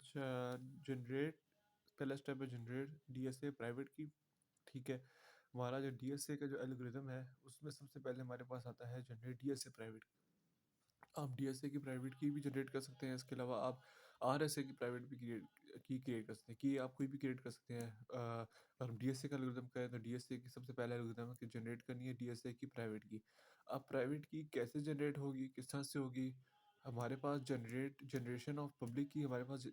अच्छा, जनरेट पहला स्टेप है जनरेट डीएसए प्राइवेट की। ठीक है, हमारा जो डीएसए का जो एल्गोरिदम है उसमें सबसे पहले हमारे पास आता है जनरेट डीएसए प्राइवेट। आप डीएसए की प्राइवेट की भी जनरेट कर सकते हैं, इसके अलावा आप आरएसए की प्राइवेट भी क्रिएट कर सकते हैं, कि आप कोई भी क्रिएट कर सकते हैं। अगर हम डीएसए का एल्गोरिदम करें तो डीएसए की सबसे पहला एल्गोरिदम है कि जनरेट करनी है डीएसए की प्राइवेट की। अब प्राइवेट की कैसे जनरेट होगी, किस तरह से होगी? हमारे पास जनरेशन ऑफ पब्लिक की हमारे पास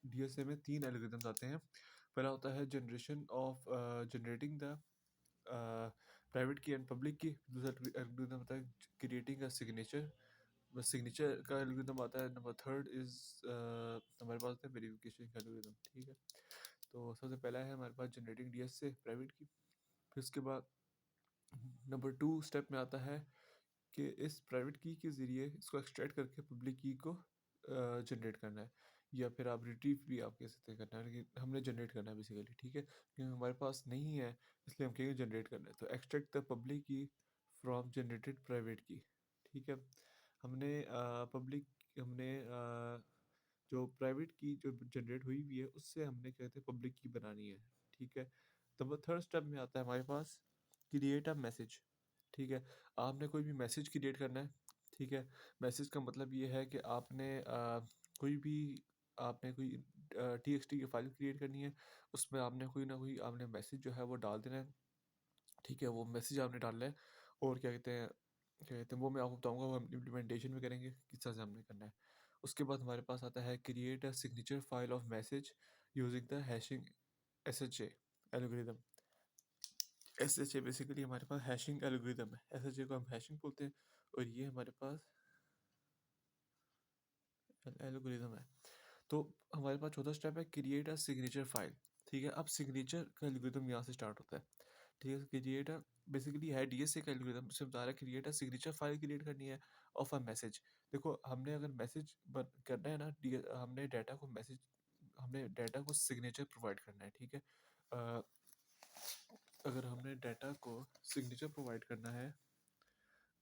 डीएसए में 3 एल्गोरिदम्स आते हैं। पहला होता है generation of generating the private की एंड पब्लिक की। दूसरा एल्गोरिदम होता है क्रिएटिंग अ सिग्नेचर, बस सिग्नेचर का एल्गोरिदम आता है। नंबर थर्ड इज हमारे पास होता है वेरिफिकेशन का एल्गोरिदम। ठीक है, तो सबसे पहला है हमारे पास जनरेटिंग डीएस से प्राइवेट की। फिर उसके बाद नंबर टू स्टेप में आता है कि इस प्राइवेट की के ज़रिए इसको एक्सट्रैक्ट करके पब्लिक की को जनरेट करना है, या फिर आप रिट्रीव भी आप कह सकते हैं करना है, कि हमने जनरेट करना है बेसिकली। ठीक है, क्योंकि हमारे पास नहीं है इसलिए हम कहेंगे जनरेट करना है, तो extract the public key from generated private की। ठीक है, हमने पब्लिक हमने जो प्राइवेट की जो जनरेट हुई हुई है उससे हमने क्या कहते हैं पब्लिक की बनानी है। ठीक है, तो थर्ड स्टेप में आता है हमारे पास क्रिएट अ मैसेज। ठीक है, आपने कोई भी मैसेज क्रिएट करना है। ठीक है, मैसेज का मतलब ये है कि कोई भी आपने कोई टीएक्सटी की फाइल क्रिएट करनी है, उसमें आपने कोई ना कोई आपने मैसेज जो है वो डाल देना है। ठीक है, वो मैसेज आपने डालना है, और क्या कहते हैं वो मैं आपको बताऊंगा, वो हम इम्प्लीमेंटेशन में करेंगे किस तरह से हमने करना है। उसके बाद हमारे पास आता है create a signature file of message using the hashing S H A algorithm. S H A basically हमारे पास हैशिंग एल्गोरिदम है, एस एच ए को हम हैशिंग बोलते हैं, और ये हमारे पास एल्गोरिदम है। तो हमारे पास चौथा स्टेप है क्रिएट अ सिग्नेचर फाइल। ठीक है, अब सिग्नेचर का एल्गोरिदम यहाँ से स्टार्ट होता है। ठीक है, क्रिएट अ बेसिकली है डीएसए का एल्गोरिदम, से बता रहा है create a signature file create करनी है ऑफ अ मैसेज। देखो, हमने अगर मैसेज करना है ना, हमने डाटा को सिग्नेचर प्रोवाइड करना है। ठीक है, अ, अगर हमने डाटा को सिग्नेचर प्रोवाइड करना है,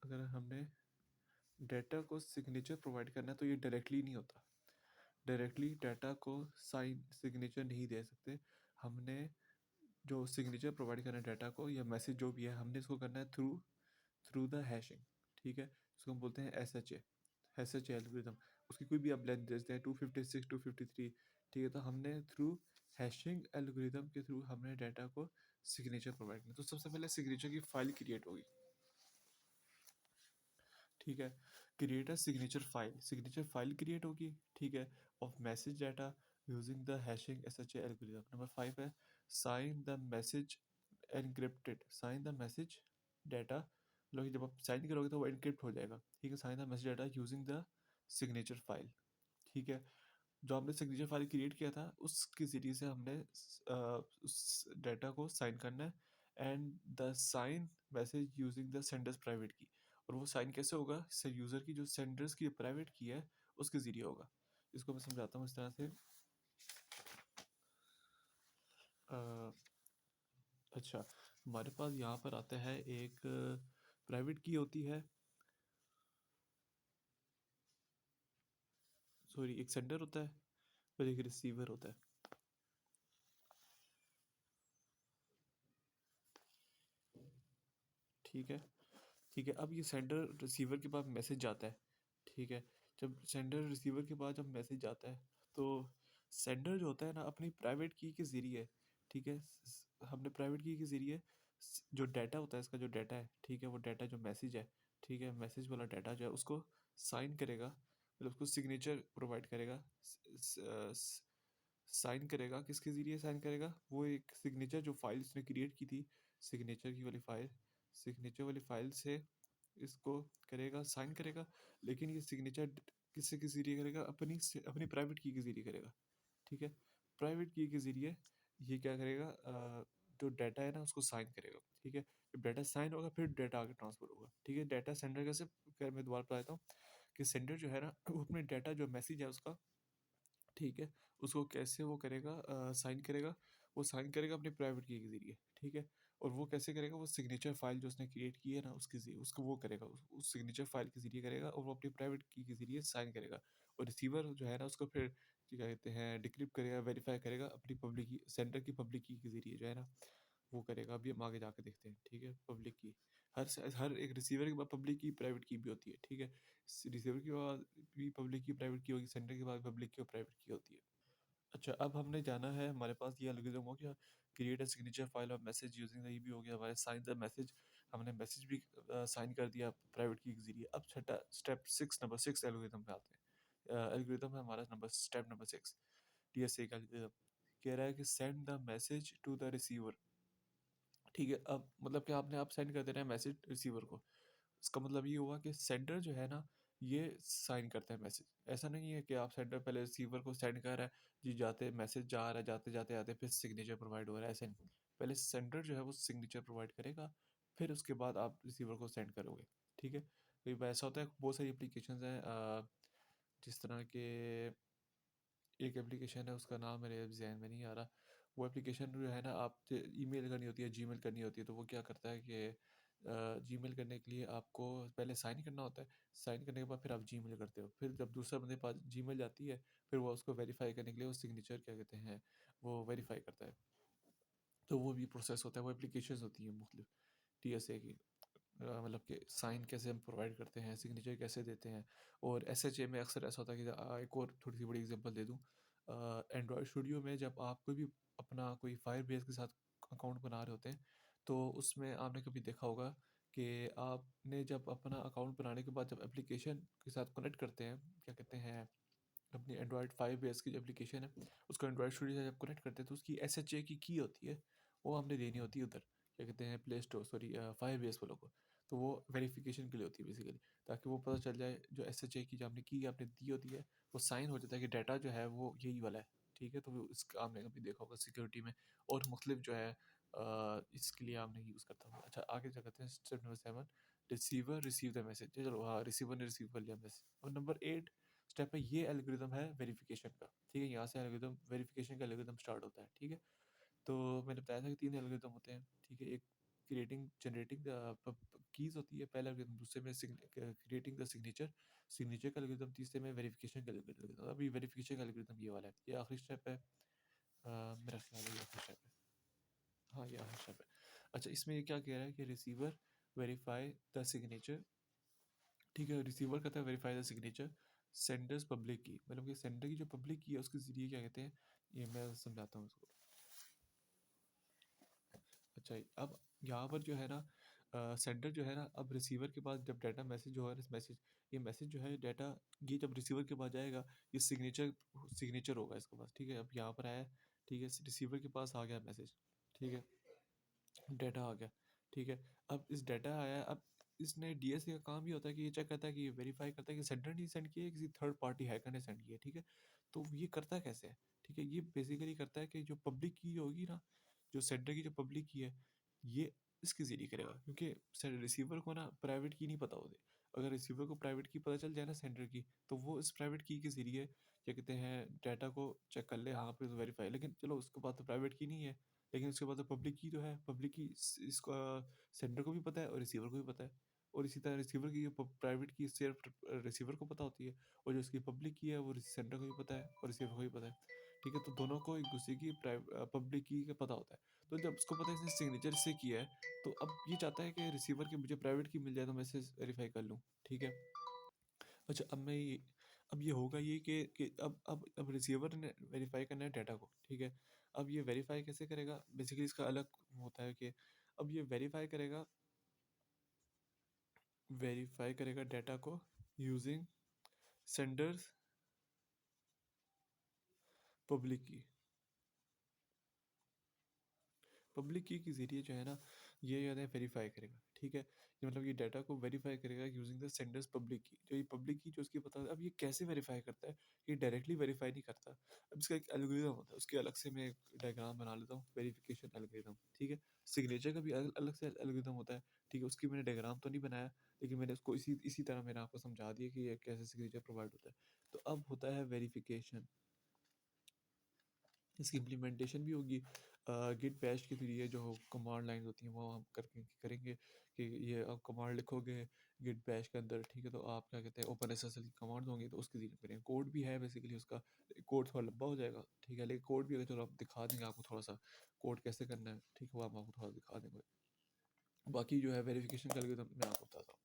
अगर हमने डाटा को सिग्नेचर प्रोवाइड करना है तो ये डायरेक्टली नहीं होता। डायरेक्टली डाटा को साइन सिग्नेचर नहीं दे सकते। हमने जो सिग्नेचर प्रोवाइड करना है डाटा को या मैसेज जो भी है, हमने इसको करना है थ्रू थ्रू द हैशिंग। ठीक है, इसको हम बोलते हैं एस एच ए एल्गोरिदम। उसकी कोई भी आप लेंथ दे देते हैं 256 253। ठीक है, तो हमने थ्रू हैशिंग एल्गोरिदम के थ्रू हमने डाटा को सिग्नेचर प्रोवाइड करना। तो सबसे पहले सिग्नेचर की फाइल क्रिएट होगी। ठीक है, create a signature file create होगी। ठीक है, of message data using the hashing S H A algorithm. Number 5 है sign the message encrypted, sign the message data, मतलब कि जब आप साइन करोगे तो वो एनक्रिप्ट हो जाएगा। ठीक है, sign the message data using the signature file. ठीक है, जो हमने सिग्नेचर फाइल क्रिएट किया था उसके ज़रिए से हमने उस डाटा को साइन करना है, and the sign message using the sender's private key. और वो साइन कैसे होगा? इससे यूज़र की जो सेंडर्स की प्राइवेट की है उसके ज़रिए होगा। इसको मैं समझाता हूँ इस तरह से। अ, अच्छा, हमारे पास यहाँ पर आता है एक प्राइवेट की होती है, सॉरी एक सेंडर होता है और एक रिसीवर होता है। ठीक है, ठीक है, अब ये सेंडर रिसीवर के पास मैसेज जाता है। ठीक है, जब सेंडर रिसीवर के पास जब मैसेज जाता है तो सेंडर जो होता है ना अपनी प्राइवेट की के ज़रिए, ठीक है, हमने प्राइवेट की के ज़रिए जो डाटा होता है, इसका जो डाटा है, ठीक है, वो डाटा जो मैसेज है, ठीक है, मैसेज वाला डाटा जो है उसको साइन करेगा, मतलब उसको सिग्नेचर प्रोवाइड करेगा, साइन करेगा। किसके ज़रिए साइन करेगा? वो एक सिग्नेचर जो फाइल उसने क्रिएट की थी, सिग्नेचर वाली फाइल से इसको करेगा, साइन करेगा। लेकिन ये सिग्नेचर किससे के ज़रिए करेगा? अपनी प्राइवेट की के ज़रिए करेगा। ठीक है, प्राइवेट की के ज़रिए ये क्या करेगा, जो डाटा है ना उसको साइन करेगा। ठीक है, जब डाटा साइन होगा फिर डाटा आगे ट्रांसफर होगा। ठीक है, डाटा सेंडर कैसे, मैं दोबारा बता देता हूँ कि सेंडर जो है ना वो अपने डाटा जो मैसेज है उसका, ठीक है, उसको कैसे वो करेगा, साइन करेगा। वो साइन करेगा अपनी प्राइवेट की के ज़रिए। ठीक है, और वो कैसे करेगा? वो सिग्नेचर फाइल जो उसने क्रिएट की है ना उसके ज़रिए उसको वो करेगा, उस सिग्नेचर फाइल के ज़रिए करेगा, और वो अपनी प्राइवेट की के ज़रिए साइन करेगा। और रिसीवर जो है ना उसको फिर क्या कहते हैं डिक्रिप्ट करेगा, वेरीफाई करेगा अपनी पब्लिक की, सेंडर की पब्लिक की के जरिए जो है ना वो करेगा। अभी हम आगे जाके देखते हैं, ठीक है। पब्लिक की हर एक रिसीवर के बाद पब्लिक की प्राइवेट की भी होती है, ठीक है। रिसीवर के बाद भी पब्लिक की प्राइवेट की होगी, सेंडर के बाद पब्लिक की और प्राइवेट की होती है। अच्छा, अब हमने जाना है, हमारे पास ये एल्गोरिथम हो गया, create a signature file of message using ये भी हो गया हमारे, साइन द मैसेज, हमने मैसेज भी साइन कर दिया प्राइवेट की के जरिए। अब छठा स्टेप नंबर 6 एल्गोरिथम पे आते हैं। एल्गोरिथम है हमारा स्टेप नंबर 6, डीएसए का एल्गोरिथम। कह रहा है कि send the message to the receiver, ठीक है। अब मतलब कि आपने आप सेंड कर देना है मैसेज रिसीवर को। इसका मतलब ये हुआ कि सेंडर जो है ना ये साइन करता है मैसेज। ऐसा नहीं है कि आप सेंडर पहले रिसीवर को सेंड कर रहा है जी, जाते मैसेज जा रहा है, जाते जाते आते फिर सिग्नेचर प्रोवाइड हो रहा है, ऐसे नहीं। पहले सेंडर जो है वो सिग्नेचर प्रोवाइड करेगा, फिर उसके बाद आप रिसीवर को सेंड करोगे, ठीक है। तो ऐसा होता है, बहुत सारी एप्लीकेशन हैं, जिस तरह के एक एप्लीकेशन है उसका नाम मेरे जहन में नहीं आ रहा। वो एप्लीकेशन जो है ना, आप ईमेल करनी होती है, जीमेल करनी होती है, तो वो क्या करता है कि जीमेल करने के लिए आपको पहले साइन करना होता है। साइन करने के बाद फिर आप जीमेल करते हो, फिर जब दूसरा बंदे के पास जीमेल जाती है, फिर वो उसको वेरीफाई करने के लिए वो सिग्नेचर क्या कहते हैं वो वेरीफाई करता है। तो वो भी प्रोसेस होता है, वो एप्लीकेशन होती है मुख्तलिफ टीएसए की। मतलब कि साइन कैसे हम प्रोवाइड करते हैं, सिग्नेचर कैसे देते हैं। और एसएचए में अक्सर ऐसा होता है कि एक और थोड़ी सी बड़ी एग्जांपल दे दूं, एंड्रॉयड स्टूडियो में जब आप कोई भी अपना कोई फायर बेस के साथ अकाउंट बना रहे होते हैं, तो उसमें आपने कभी देखा होगा कि आपने जब अपना अकाउंट बनाने के बाद जब एप्लीकेशन के साथ कनेक्ट करते हैं, क्या कहते हैं अपनी एंड्रॉयड 5 बेस की जो एप्लीकेशन है उसको एंड्रॉयड स्टूडियो से जब कनेक्ट करते हैं, तो उसकी एसएचए की होती है, वो हमने देनी होती है उधर, क्या कहते हैं प्ले स्टोर, सॉरी 5 बेस वालों को। तो वो वेरिफिकेशन के लिए होती है बेसिकली, ताकि वो पता चल जाए जो एसएचए की जो आपने की आपने दी होती है, वो साइन हो जाता है कि डाटा जो है वो यही वाला है, ठीक है। तो वो इसका आपने कभी देखा होगा सिक्योरिटी में, और मुख्तलिफ जो है इसके लिए आपने यूज़ करता होगा। अच्छा, आगे क्या कहते हैं step number 7, receiver receive the message. चलो हाँ, रिसीवर ने रिसीव कर लिया मैसेज। और नंबर 8 स्टेप है, ये एल्गोरिदम है वेरिफिकेशन का, ठीक है। यहाँ से एल्गोरिदम वेरिफिकेशन का एल्गोरिदम स्टार्ट होता है, ठीक है। तो मैंने बताया था कि 3 एल्गोरिदम होते हैं, ठीक है। एक क्रिएटिंग जनरेटिंग द कीज होती है पहला एल्गोरिदम, दूसरे में क्रिएटिंग द सिग्नेचर, सिग्नेचर का एल्गोरिदम, तीसरे में वेरिफिकेशन का एल्गोरिदम। अभी वेरिफिकेशन का एल्गोरिदम ये वाला है, ये आखिरी स्टेप है। मेरा ख्याल है ये आखिरी स्टेप है, हाँ ये आखिरी स्टेप है। अच्छा, इसमें ये क्या कह रहा है कि रिसीवर वेरीफाई द सिग्नेचर, ठीक है। रिसीवर कहता है verify the signature, sender's public key, मतलब कि सेंडर की जो पब्लिक की है उसके जरिए क्या कहते हैं, ये मैं समझाता हूँ उसको। अच्छा, अब यहाँ पर जो है ना सेंडर जो है ना, अब रिसीवर के पास जब डाटा मैसेज जो है मैसेज, ये मैसेज जो है डाटा, ये जब रिसीवर के पास जाएगा, ये सिग्नेचर सिग्नेचर होगा इसके पास, ठीक है। अब यहाँ पर आया, ठीक है, रिसीवर के पास आ गया मैसेज, ठीक है, डाटा आ गया, ठीक है। अब इस डाटा आया, अब इसने डीएसए का काम ये होता है कि ये चेक करता है कि ये वेरीफाई करता है कि सेंडर ने सेंड किया है, किसी थर्ड पार्टी हैकर ने सेंड किया है, ठीक है। तो ये करता कैसे है, ठीक है। ये बेसिकली करता है कि जो पब्लिक की होगी ना, जो सेंडर की जो पब्लिक की है, ये इसके जरिए करेगा, क्योंकि रिसीवर को ना प्राइवेट की नहीं पता होती। अगर रिसीवर को प्राइवेट की पता चल जाए ना सेंडर की, तो वो इस प्राइवेट की के जरिए क्या कहते हैं डाटा को चेक कर ले, हाँ पे वेरीफाई। लेकिन चलो उसके बाद तो प्राइवेट की नहीं है, लेकिन उसके बाद तो पब्लिक की तो है, पब्लिक की इसको सेंडर को भी पता है और रिसीवर को भी पता है। और इसी तरह रिसीवर की प्राइवेट की सिर्फ रिसीवर को पता होती है, और जो उसकी पब्लिक की है वो सेंडर को भी पता है और रिसीवर को भी पता है, ठीक है। तो दोनों को एक दूसरे की पब्लिक की का पता होता है। तो जब उसको पता है इसने सिग्नेचर से किया है, तो अब ये चाहता है कि रिसीवर की मुझे प्राइवेट की मिल जाए तो मैं इसे वेरीफाई कर लूँ, ठीक है। अच्छा, अब ये होगा ये कि अब रिसीवर ने वेरीफाई करना है डाटा को, ठीक है। अब ये वेरीफाई कैसे करेगा, बेसिकली इसका अलग होता है कि अब ये वेरीफाई करेगा डाटा को यूजिंग सेंडर्स पब्लिक की, पब्लिक की के ज़रिए जो है ना ये जो है वेरीफाई करेगा, ठीक है। ये मतलब ये डाटा को वेरीफाई करेगा यूजिंग द सेंडर्स पब्लिक की, जो ये पब्लिक की जो उसकी पता है। अब ये कैसे वेरीफाई करता है, ये डायरेक्टली वेरीफाई नहीं करता। अब इसका एक एल्गोरिदम होता है, उसके अलग से मैं एक डायग्राम बना लेता हूँ, वेरिफिकेशन एल्गोरिदम, ठीक है। सिग्नेचर का भी अलग से एल्गोरिदम होता है, ठीक है। उसकी मैंने डायग्राम तो नहीं बनाया, लेकिन मैंने उसको इसी इसी तरह मैंने आपको समझा दिया कि ये कैसे सिग्नेचर प्रोवाइड होता है। तो अब होता है वेरिफिकेशन, इसकी इम्प्लीमेंटेशन भी होगी। गिट बैश के ज़रिए जो कमांड लाइन होती हैं वो हम करके करेंगे कि ये आप कमांड लिखोगे गिट बैश के अंदर, ठीक है, तो आप क्या कहते हैं ओपन एसएसएल की कमांड होंगी तो उसके ज़रिए करेंगे। कोड भी है बेसिकली उसका, कोड थोड़ा लंबा हो जाएगा, ठीक है, लेकिन कोड भी अगर चलो आप दिखा देंगे आपको थोड़ा सा कोड कैसे करना है, ठीक है, वो हम आपको थोड़ा दिखा देंगे। बाकी जो है वेरिफिकेशन का एल्गोरिथम मैं आपको बताता हूँ।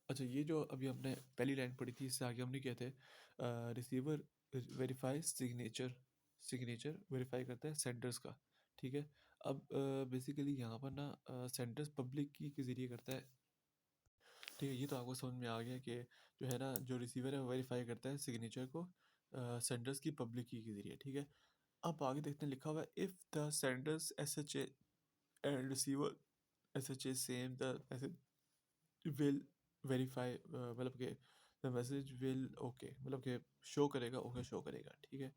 अच्छा, ये जो अभी हमने पहली लाइन पढ़ी थी इससे आगे हमने क्या थे, receiver verify signature, signature verify करता है सेंडर्स का, ठीक है। अब बेसिकली यहाँ पर ना सेंडर्स पब्लिक की के ज़रिए करता है, ठीक है, ये तो आपको समझ में आ गया कि जो है ना जो रिसीवर है वो वेरीफाई करता है सिग्नेचर को सेंडर्स की पब्लिक की के ज़रिए, ठीक है। अब आगे देखते हैं लिखा हुआ है if the Sanders S H A and receiver S H A same the will verify, मतलब कि द मैसेज विल ओके, मतलब कि शो करेगा, ओके शो करेगा, ठीक है।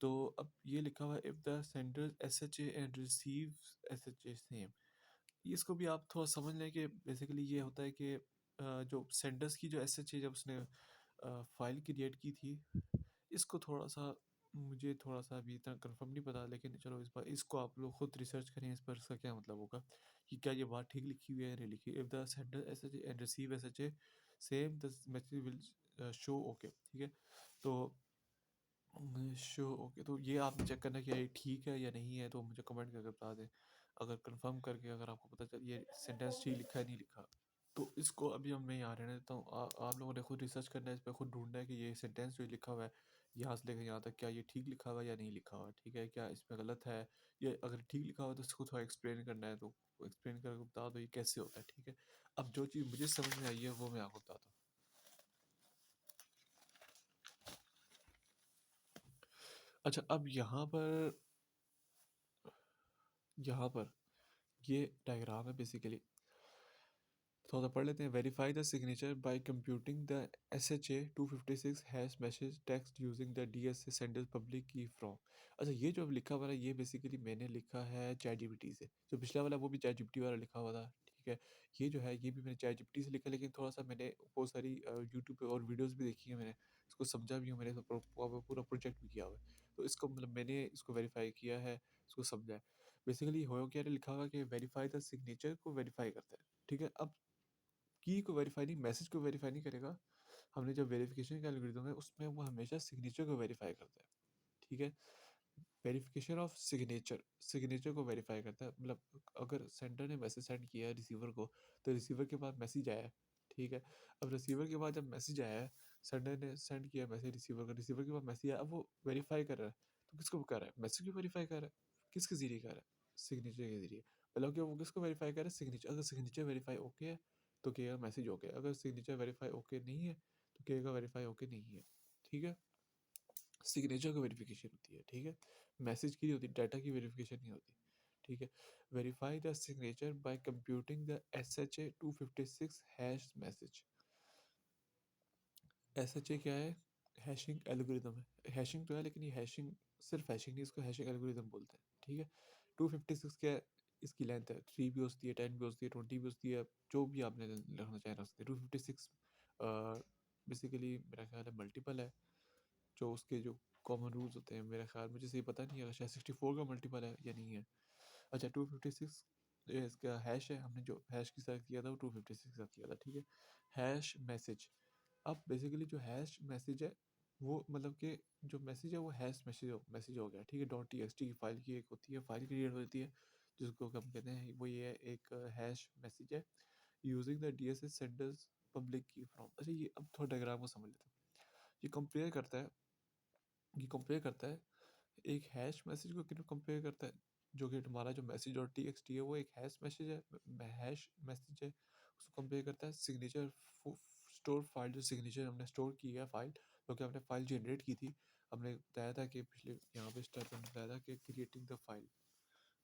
तो अब ये लिखा हुआ है if the sender S H A and receive S H A same, इसको भी आप थोड़ा समझ लें कि बेसिकली ये होता है कि जो सेंडर्स की जो एस एच ए जब उसने फाइल क्रिएट की थी, इसको थोड़ा सा मुझे थोड़ा सा अभी इतना कंफर्म नहीं पता, लेकिन चलो इस बार इसको आप लोग खुद रिसर्च करें इस पर, इसका क्या मतलब होगा कि क्या ये बात ठीक लिखी हुई है या नहीं लिखी। If the sender S H and receive S H A same the message will show okay, ठीक है। तो शो ओके, तो ये आप चेक करना कि ये ठीक है या नहीं है, तो मुझे कमेंट करके बता दें। अगर कंफर्म करके अगर आपको पता चल ये सेंटेंस ठीक लिखा है नहीं लिखा, तो इसको अभी हम मैं यहाँ रहने देता हूँ। आप लोगों ने खुद रिसर्च करना है, इस पर खुद ढूंढना है कि ये सेंटेंस जो लिखा हुआ है यहाँ से लेकर यहाँ तक क्या ये ठीक लिखा हुआ है या नहीं लिखा हुआ है, ठीक है, क्या इसमें गलत है। ये अगर ठीक लिखा हुआ है तो इसको थोड़ा एक्सप्लेन करना है, तो एक्सप्लेन करके बता दो ये कैसे होता है, ठीक है। अब जो चीज़ मुझे समझ में आई है वो मैं आपको बताता हूँ। अच्छा, अब यहाँ पर ये डायग्राम है बेसिकली, थोड़ा सा पढ़ लेते हैं। Verify the signature bye computing the S H A 256 hash message text using the D S A sender public key from. अच्छा, ये जो अब लिखा हुआ है ये बेसिकली मैंने लिखा है चैट जीपीटी से, जो पिछला वाला वो भी चैट जीपीटी वाला लिखा हुआ था, ठीक है। ये जो है ये भी मैंने चैट जीपीटी से लिखा, लेकिन थोड़ा सा मैंने बहुत सारी यूट्यूब पे और वीडियोज़ भी देखी है मैंने, इसको समझा भी हूँ, मैंने तो पूरा प्रोजेक्ट भी किया हुआ है, तो इसको मतलब मैंने इसको वेरीफाई किया है, इसको समझा है। बेसिकली हो क्या लिखा हुआ कि वेरीफाई द सिग्नेचर को वेरीफाई करता है, ठीक है। अब की को वेरीफाई नहीं, मैसेज को वेरीफाई नहीं करेगा। हमने जब वेरिफिकेशन का एल्गोरिथम है उसमें वो हमेशा सिग्नेचर को वेरीफाई करता है, ठीक है। वेरिफिकेशन ऑफ सिग्नेचर, सिग्नेचर को वेरीफाई करता है, मतलब अगर सेंडर ने मैसेज सेंड किया है रिसीवर को, तो रिसीवर के पास मैसेज आया है, ठीक है। अब रिसीवर के पास जब मैसेज आया है, सेंडर ने सेंड किया मैसेज रिसीवर को, रिसीवर के पास मैसेज आया, अब वो वेरीफाई कर रहा है, तो किसको कर रहा है, मैसेज को वेरीफाई कर रहा है, किसके जरिए कर रहा है, सिग्नेचर के जरिए। मतलब कि वो किसको वेरीफाई कर रहा है, सिग्नेचर। अगर सिग्नेचर वेरीफाई ओके है तो कहेगा मैसेज ओके, अगर सिग्नेचर वेरीफाई ओके नहीं है तो कहेगा वेरीफाई ओके नहीं है, ठीक है। सिग्नेचर की वेरिफिकेशन होती है, ठीक है, मैसेज की नहीं होती, डाटा की वेरिफिकेशन नहीं होती, ठीक है। Verify the signature bye computing the S H A 256 hash message. S H ए क्या है, हैशिंग एल्गोरिदम है, हैशिंग तो है लेकिन ये हैशिंग सिर्फ हैशिंग नहीं, इसको हैशिंग एल्गोरिदम बोलते हैं, ठीक है। 256 क्या है, इसकी लेंथ है, 3 भी हो सकती है, 10 भी हो सकती है, 20 भी हो सकती है, जो भी आपने रखना चाहे रख सकते हैं। 256 बेसिकली मेरा ख्याल है मल्टीपल है, जो उसके जो कॉमन रूल्स होते हैं, मेरा ख्याल मुझे सही पता नहीं है शायद 64 का मल्टीपल है या नहीं है। अच्छा, 256 इसका हैश है, हमने जो हैश के साथ किया था वो 256 के साथ किया था, ठीक है। हैश मैसेज, अब बेसिकली जो हैश मैसेज है वो मतलब कि जो मैसेज है वो हैश मैसेज हो गया, ठीक है। डॉट टी एक्स टी की फाइल की एक होती है, फाइल क्रिएट होती है जिसको हम कहते हैं, वो ये एक हैश मैसेज है using the D S S sender's public key from. अच्छा, ये अब थोड़ा डायग्राम को समझ लेते हैं। ये कंपेयर करता है, ये कंपेयर करता है एक हैश मैसेज को किन कंपेयर करता है, जो कि हमारा जो message dot T X T है वो एक हैश मैसेज है, हैश मैसेज है, उसको कंपेयर करता है सिग्नेचर स्टोर फाइल, जो सिग्नेचर हमने स्टोर की है फाइल, जो कि हमने फाइल जनरेट की थी। हमने बताया था कि पिछले यहाँ पे स्टेप में बताया था कि creating the file,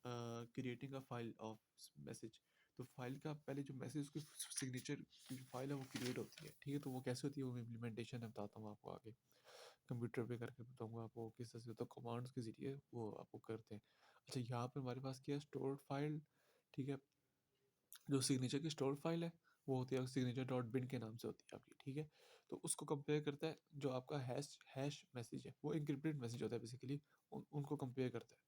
creating a file of message, तो फाइल का पहले जो मैसेज उसकी सिग्नेचर की जो फाइल है वो क्रिएट होती है, ठीक है। तो वो कैसे होती है वो इम्प्लीमेंटेशन है, बताता हूँ आपको आगे, कंप्यूटर पे करके बताऊंगा आपको किस तरह से, तो कमांड्स के ज़रिए वो आपको करते हैं। अच्छा, यहाँ पे हमारे पास क्या है, स्टोर्ड फाइल, ठीक है। जो सिग्नेचर की स्टोर फाइल है वो होती है सिग्नेचर डॉट बिन के नाम से होती है आपकी, ठीक है। तो उसको कंपेयर करता है जो आपका हैश हैश मैसेज है, वो इंक्रिप्टेड मैसेज होता है बेसिकली, उनको कंपेयर करता है।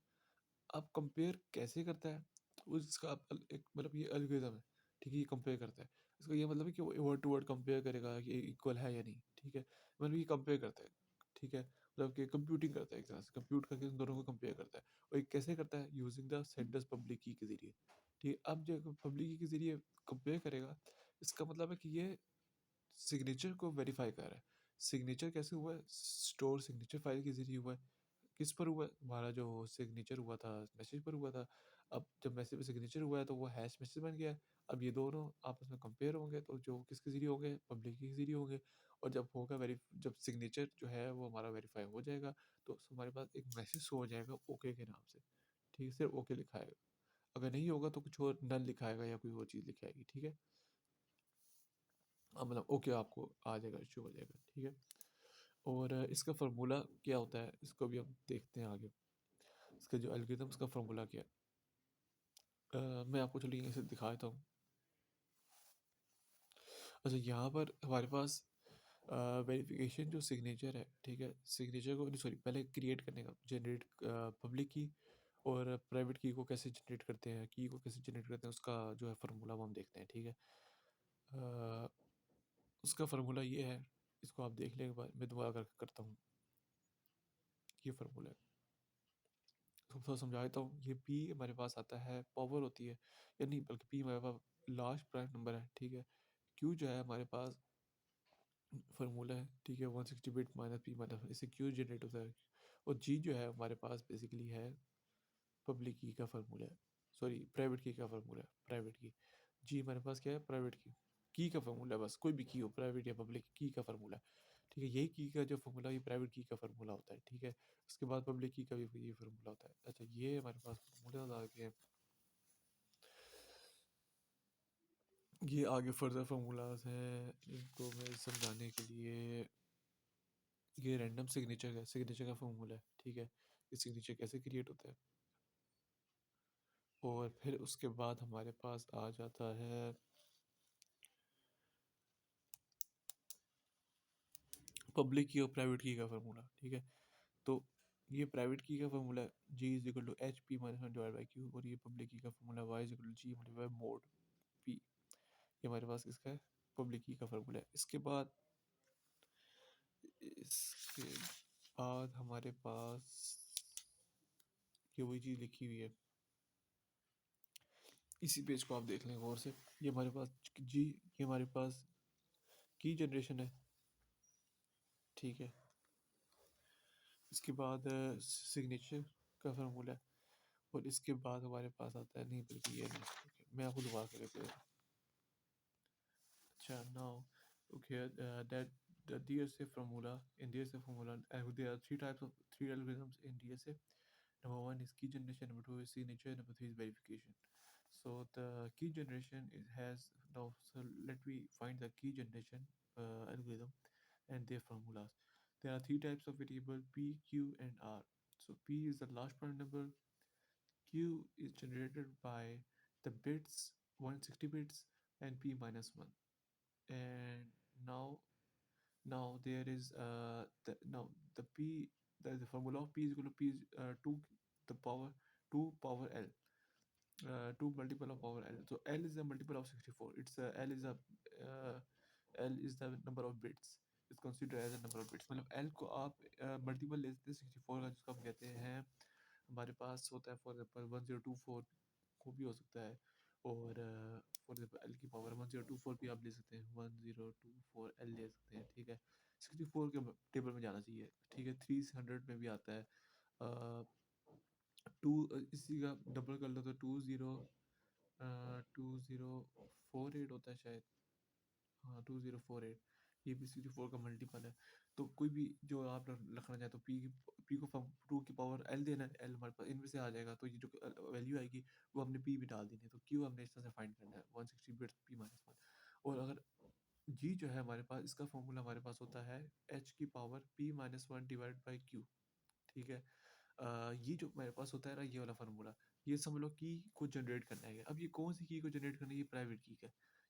अब कंपेयर कैसे करता है? उसका एक मतलब ये एल्गोरिदम है, ठीक है? ये कंपेयर करता है। इसका ये मतलब है कि वो वर्ड टू वर्ड कंपेयर करेगा कि इक्वल है या नहीं, ठीक है? मतलब ये कंपेयर करता है, ठीक है? मतलब कि कंप्यूटिंग करता है एक तरह से, कंप्यूट करके उन दोनों को कंपेयर करता है। और ये कैसे करता है? यूजिंग द सेंडर्स पब्लिक की के ज़रिए, ठीक है? अब जब पब्लिक की के ज़रिए कंपेयर करेगा, इसका मतलब है कि ये सिग्नेचर को वेरीफाई कर रहा है। सिग्नेचर कैसे हुआ है? स्टोर सिग्नेचर फाइल के ज़रिए हुआ है। किस पर हुआ है? हमारा जो सिग्नेचर हुआ था, मैसेज पर हुआ था। अब जब मैसेज पे सिग्नेचर हुआ है तो वो हैश मैसेज बन गया है। अब ये दोनों आपस में कंपेयर होंगे तो जो किसके ज़रिए होंगे? पब्लिक के ज़रिए होंगे। और जब होगा जब सिग्नेचर जो है वो हमारा वेरीफाई हो जाएगा तो हमारे पास एक मैसेज शो हो जाएगा ओके के नाम से। ठीक है? सिर्फ ओके लिखा आएगा। अगर नहीं होगा तो कुछ और नल लिखा आएगा या कोई और चीज़ लिखी आएगी। ठीक है? मतलब ओके आपको आ जाएगा, शो हो जाएगा। ठीक है? और इसका फ़ॉर्मूला क्या होता है? इसको भी हम देखते हैं आगे। इसका जो एल्गोरिथम उसका फ़ॉर्मूला क्या है? मैं आपको चलिए यहीं से दिखा देता हूँ। अच्छा, यहाँ पर हमारे पास वेरिफिकेशन जो सिग्नेचर है, ठीक है? सिग्नेचर को सॉरी पहले क्रिएट करने का जनरेट पब्लिक की और प्राइवेट की को कैसे जनरेट करते हैं, की को कैसे जनरेट करते हैं, उसका जो है फ़ॉर्मूला वो हम देखते हैं। ठीक है? अ, उसका फ़ॉर्मूला ये है, इसको आप देख लें एक बार, मैं दोबारा करता हूँ। ये फ़ॉर्मूला है, तो थोड़ा समझा देता हूँ। ये पी हमारे पास आता है, पावर होती है, या नहीं बल्कि पी हमारे पास लार्ज प्राइम नंबर है। ठीक है? क्यू जो है हमारे पास फार्मूला है, ठीक है? 160 बिट माइनस पी माइनस इससे क्यू जनरेट होता है। और जी जो है हमारे पास बेसिकली है पब्लिक की का फार्मूला है, सॉरी प्राइवेट की का फार्मूला है, प्राइवेट की। जी हमारे पास क्या है? प्राइवेट की का फार्मूला है, बस कोई भी की हो, प्राइवेट या पब्लिक की का फार्मूला है। ठीक है? यही की का जो फार्मूला ये प्राइवेट की का फार्मूला होता है। ठीक है? उसके बाद पब्लिक की का भी ये फार्मूला होता है। अच्छा, ये हमारे पास फार्मूले आ गए। ये आगे फर्दर फार्मूलाज हैं, इनको मैं समझाने के लिए ये रैंडम सिग्नेचर का फॉर्मूला है। ठीक है? ये सिग्नेचर कैसे क्रिएट होता है? और फिर उसके बाद हमारे पास आ जाता है पब्लिक की और प्राइवेट की का फॉर्मूला। ठीक है? तो ये प्राइवेट की का फॉर्मूला है, g is equal to h p minus one divide by q. और ये पब्लिक की का formula y is equal to g multiply by mod p. ये हमारे पास इसका है पब्लिक की का फॉर्मूला है। इसके बाद हमारे पास ये वही चीज़ लिखी हुई है, इसी पेज को आप देख लें गौर से। ये हमारे पास जी, ये हमारे पास की जनरेशन है। ठीक है? इसके बाद सिग्नेचर का फार्मूला है। और इसके बाद हमारे पास आता है, नहीं बल्कि ये नहीं, okay, मैं आपको दोबारा कर देता हूँ। अच्छा, now okay, that the DSA formula, in DSA formula there are three algorithms in DSA. Number one is key generation, number two is signature, number three is verification. So the key generation has now, so let me find the key generation algorithm and their formulas. There are three types of variable P, Q, and R. So P is the last prime number, Q is generated by the bits 160 bits and P minus 1. And now there is the P, the formula of P is equal to P is 2 the power 2 power L, 2 multiple of power L. So L is the multiple of 64. It's uh, L is the number of bits. It's considered as a number of bits. मतलब L को आप multiple ले सकते हैं 64 का, जिसको हम कहते हैं हमारे पास होता है फॉर एग्जाम्पल 1024 को भी हो सकता है। और फॉर एग्जाम्पल एल की पावर 1024 भी आप ले सकते हैं, 1024 एल ले सकते हैं। ठीक है? 64 के टेबल में जाना चाहिए। ठीक है? 300 में भी आता है। टू इसी का डबल कर लो तो 2048 होता है शायद। हाँ, 2048, ये भी 64 का मल्टीपल है। तो कोई भी जो आप रखना चाहें तो पी को 2 की पावर एल देना है, एल हमारे पास इनमें से आ जाएगा, तो ये जो वैल्यू आएगी वो हमने पी भी डाल देनी है। तो क्यू हमने इस तरह से फाइंड करना है, 160 बिट्स पी माइनस वन। और अगर जी जो है हमारे पास, इसका फॉर्मूला हमारे पास होता है एच की power P minus one divide by Q. ठीक है? ये जो मेरे पास होता है ना, ये वाला फार्मूला, ये समझ लो की को जनरेट करना है। अब ये कौन सी की को जनरेट करना है? ये प्राइवेट की का,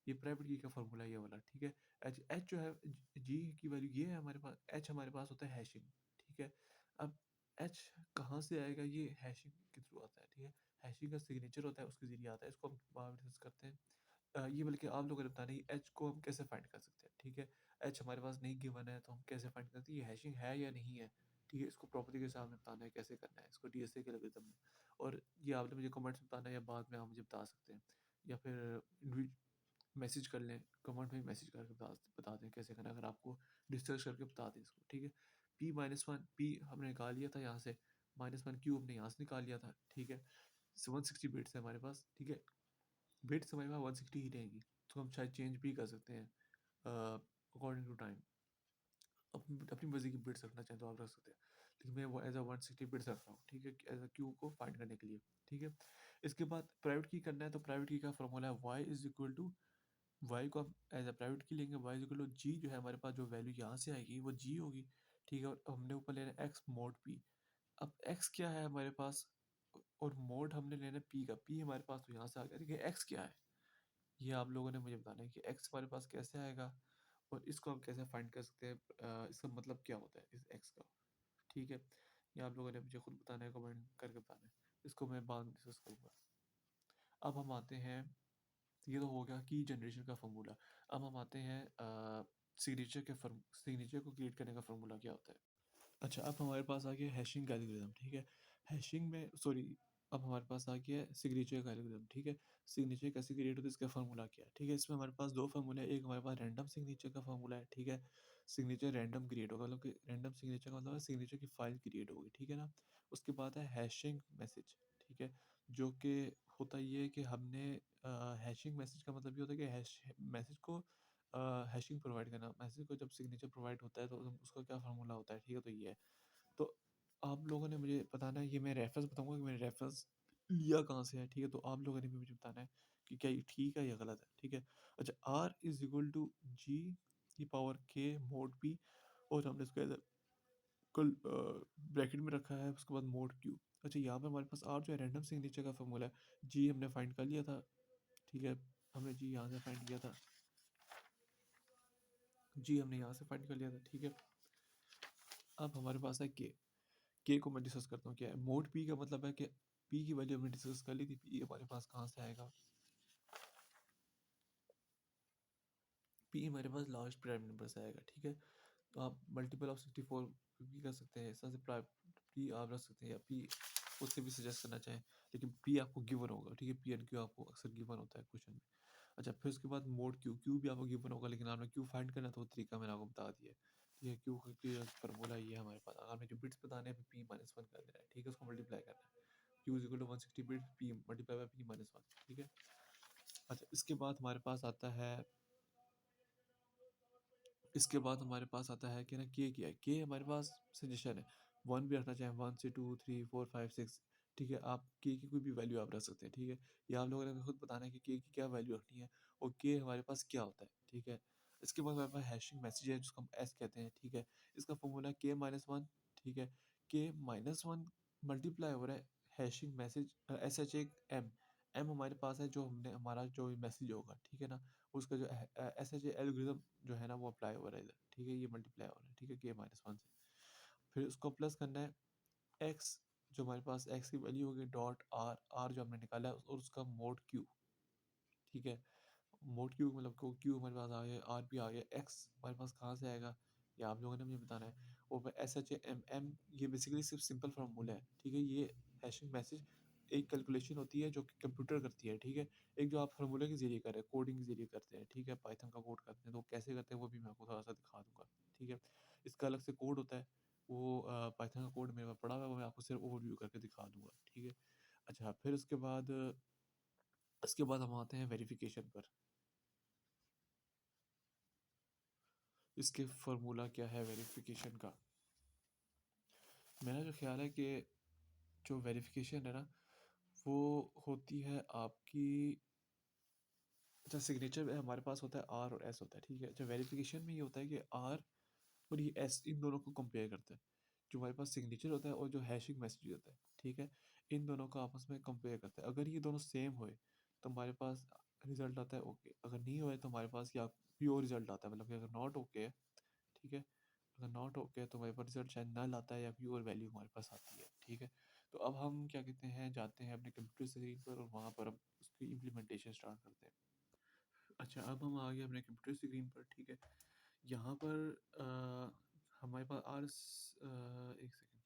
ये प्राइवेट की का फार्मूला ये वाला। ठीक है? एच एच जो है जी की वैल्यू ये है हमारे पास, एच हमारे पास होता है हैशिंग। ठीक है? अब एच कहाँ से आएगा? ये हैशिंग के थ्रू होता है, ठीक है? हैशिंग का सिग्नेचर होता है, उसके ज़रिए आता है, इसको हम बाद में डिस्कस करते हैं। ये बल्कि आप लोगों ने बताना है एच को हम कैसे फाइंड कर सकते हैं, ठीक है? एच हमारे पास नहीं गिवन है तो हम कैसे फाइंड करते हैं ये हैशिंग है या नहीं है, ठीक है? इसको प्रॉपर्टी के सामने बताना है कैसे करना है इसको डीएसए के एल्गोरिथम में। और ये आपने मुझे कमेंट्स में बताना है या बाद में आप मुझे बता सकते हैं या फिर मैसेज कर लें, कमेंट में मैसेज करके बता दें कैसे करना है, अगर आपको डिस्कस करके बता दें इसको, ठीक है? पी माइनस वन पी हमने निकाल लिया था यहाँ से, माइनस वन क्यू हमने यहाँ से निकाल लिया था, ठीक है? 160 बिट्स है हमारे पास, ठीक है? बिट्स हमारे पास 160 ही रहेगी, तो हम शायद चेंज भी कर सकते हैं अकॉर्डिंग टू टाइम। अपनी अपनी मर्जी की बिट्स रखना चाहें तो आप रख सकते हैं, लेकिन मैं वो एज अ 160 बिट्स रख रहा हूँ, ठीक है? एज अ क्यू को फाइंड करने के लिए, ठीक है? इसके बाद प्राइवेट की करना है, तो प्राइवेट की का फॉर्मूला है Y is equal to, Y को हम एज अ प्राइवेट की लेंगे, Y is equal to G, जो है हमारे पास जो वैल्यू यहाँ से आएगी वो जी होगी, ठीक है? और हमने ऊपर लेना है एक्स मोड पी। अब एक्स क्या है हमारे पास और मोड हमने लेना है पी का, पी हमारे पास तो यहाँ से आ गया, ठीक है? एक्स क्या है ये आप लोगों ने मुझे बताना है कि एक्स हमारे पास कैसे आएगा और इसको हम कैसे फाइंड कर सकते हैं, इसका मतलब क्या होता है इस एक्स का, ठीक है? ये आप लोगों ने मुझे खुद बताना है, कमेंट करके बताना है, इसको मैं बाद में डिस्कस करूँगा। अब हम आते हैं, ये तो हो गया की जनरेशन का फॉर्मूला। अब हम आते हैं सिग्नेचर को क्रिएट करने का फॉर्मूला क्या होता है। अच्छा, अब हमारे पास आ गया हैशिंग का एल्गोरिथम, ठीक है? हैशिंग में सॉरी, अब हमारे पास आ गया सिग्नेचर का एल्गोरिथम, ठीक है? सिग्नेचर कैसे क्रिएट होता है इसका फार्मूला क्या है, ठीक है? इसमें हमारे पास दो फार्मूला है, एक हमारे पास रैंडम सिग्नेचर का फार्मूला है, ठीक है? सिग्नेचर रैंडम क्रिएट होगा, मतलब कि रैंडम सिग्नेचर का मतलब है सिग्नेचर की फाइल क्रिएट होगी, ठीक है ना? उसके बाद है हैशिंग मैसेज, ठीक है? जो कि होता ये है कि हमने हैशिंग मैसेज का मतलब ये होता है कि हैश मैसेज को हैशिंग प्रोवाइड करना, मैसेज को जब सिग्नेचर प्रोवाइड होता है तो उसका क्या फार्मूला होता है, ठीक है? तो ये है। तो आप लोगों ने मुझे बताना है, ये मैं रेफरेंस बताऊँगा कि मैंने रेफरेंस लिया कहाँ से है, ठीक है? तो आप लोगों ने भी मुझे बताना है कि क्या ये ठीक है या गलत है, ठीक है? अच्छा, R इज़ इक्वल टू जी की पावर k मोड p, और हमने इसको इधर कल ब्रैकेट में रखा है, उसके बाद मोड q। अच्छा, यहाँ पे हमारे पास R जो है रैंडम सिग्नेचर का फॉर्मूला है, जी हमने फाइंड कर लिया था, ठीक है? हमने जी यहाँ से फाइंड किया था, जी हमने यहाँ से फाइंड कर लिया था, ठीक है? अब हमारे पास है के को मैं डिस्कस करता हूँ क्या है। मोड पी का मतलब है कि पी की वैल्यू हमने डिस्कस कर ली थी, पी हमारे पास कहाँ से आएगा, पी हमारे पास लार्ज प्राइम नंबर से आएगा, ठीक है? तो आप मल्टीपल ऑफ 64 भी कर सकते हैं, ऐसा से पी आप रख सकते हैं या पी उससे भी सजेस्ट करना चाहें, लेकिन पी आपको गिवन होगा, ठीक है? पी एंड क्यू आपको अक्सर गिवन होता है क्वेश्चन में। अच्छा, फिर उसके बाद मोड क्यू, क्यू भी आपको गिवन होगा, लेकिन आपने क्यू फाइंड करना तो वो तरीका मैंने आपको बता दिया है, ठीक है? क्यू का फॉर्मूला ये है हमारे पास, आपने जो बिट्स बताने हैं पी माइनस वन कर देना है, ठीक है? उसको मल्टीप्लाई करना है, Q is equal to 160 bit P multiply by P minus one, ठीक है? अच्छा, इसके बाद हमारे पास आता है कि ना के क्या है, के हमारे पास सजेशन है, वन भी रखना चाहें, वन से two three four five six, ठीक है? आप के की कोई भी वैल्यू आप रख सकते हैं, ठीक है? ये आप लोगों ने खुद बताना है कि के की क्या वैल्यू रखनी है और के हमारे पास क्या होता है, ठीक है? इसके बाद हमारे पास हैशिंग मैसेज है जिसको हम एस कहते हैं, ठीक है? इसका फॉर्मूला के माइनस वन, ठीक है? के माइनस वन मल्टीप्लाई हो रहा है hashing message S H M, M हमारे पास है जो हमने हमारा जो मैसेज होगा, ठीक है ना? उसका जो एस एच एल्गोरिथम जो है ना वो अप्लाई हो रहा है इधर, ठीक है? ये मल्टीप्लाई हो रहा है, ठीक है? के माइनस वन से फिर उसको प्लस करना है एक्स, जो हमारे पास एक्स की वैल्यू होगी डॉट आर, आर जो हमने निकाला है और उसका मोड क्यू, ठीक है? मोड क्यू मतलब को क्यू हमारे पास आ गया, आर भी आ गया, एक्स हमारे पास कहाँ से आएगा ये आप लोगों ने मुझे बताना है। और एस एच एम एम ये बेसिकली सिर्फ सिंपल फार्मूला है, ठीक है? ये हैशिंग मैसेज एक कैलकुलेशन होती है जो कि कंप्यूटर करती है, ठीक है? एक जो आप फार्मूला के जरिए कर रहे हैं, कोडिंग के जरिए करते हैं, ठीक है? पाइथन का कोड करते हैं, तो कैसे करते हैं वो भी मैं आपको थोड़ा सा दिखा दूंगा, ठीक है? इसका अलग से कोड होता है, वो पाइथन का कोड मेरे पास पड़ा हुआ है, वो मैं आपको सिर्फ ओवरव्यू करके दिखा दूंगा, ठीक है? अच्छा, फिर उसके बाद हम आते हैं वेरिफिकेशन पर। इसके फार्मूला क्या है वेरिफिकेशन का? मेरा जो ख्याल है कि जो वेरिफिकेशन है ना वो होती है आपकी, अच्छा सिग्नेचर में हमारे पास होता है आर और एस होता है, ठीक है? अच्छा, वेरिफिकेशन में ये होता है कि आर और ये एस इन दोनों को कंपेयर करता है, जो हमारे पास सिग्नेचर होता है और जो हैशिंग मैसेज होता है, ठीक है? इन दोनों को आपस में कंपेयर करता है, अगर ये दोनों सेम होए तो हमारे पास रिजल्ट आता है ओके, अगर नहीं होए तो हमारे पास क्या प्योर रिजल्ट आता है, मतलब कि अगर नॉट ओके है, ठीक है? अगर नॉट ओके तो हमारे पास रिजल्ट शायद नल आता है या प्योर वैल्यू हमारे पास आती है, ठीक है? तो अब हम क्या कहते हैं जाते हैं अपने कंप्यूटर स्क्रीन पर और वहाँ पर हम उसकी इम्प्लीमेंटेशन स्टार्ट करते हैं। अच्छा, अब हम आ गए अपने कंप्यूटर स्क्रीन पर, ठीक है। यहाँ पर हमारे पास एक सेकंड।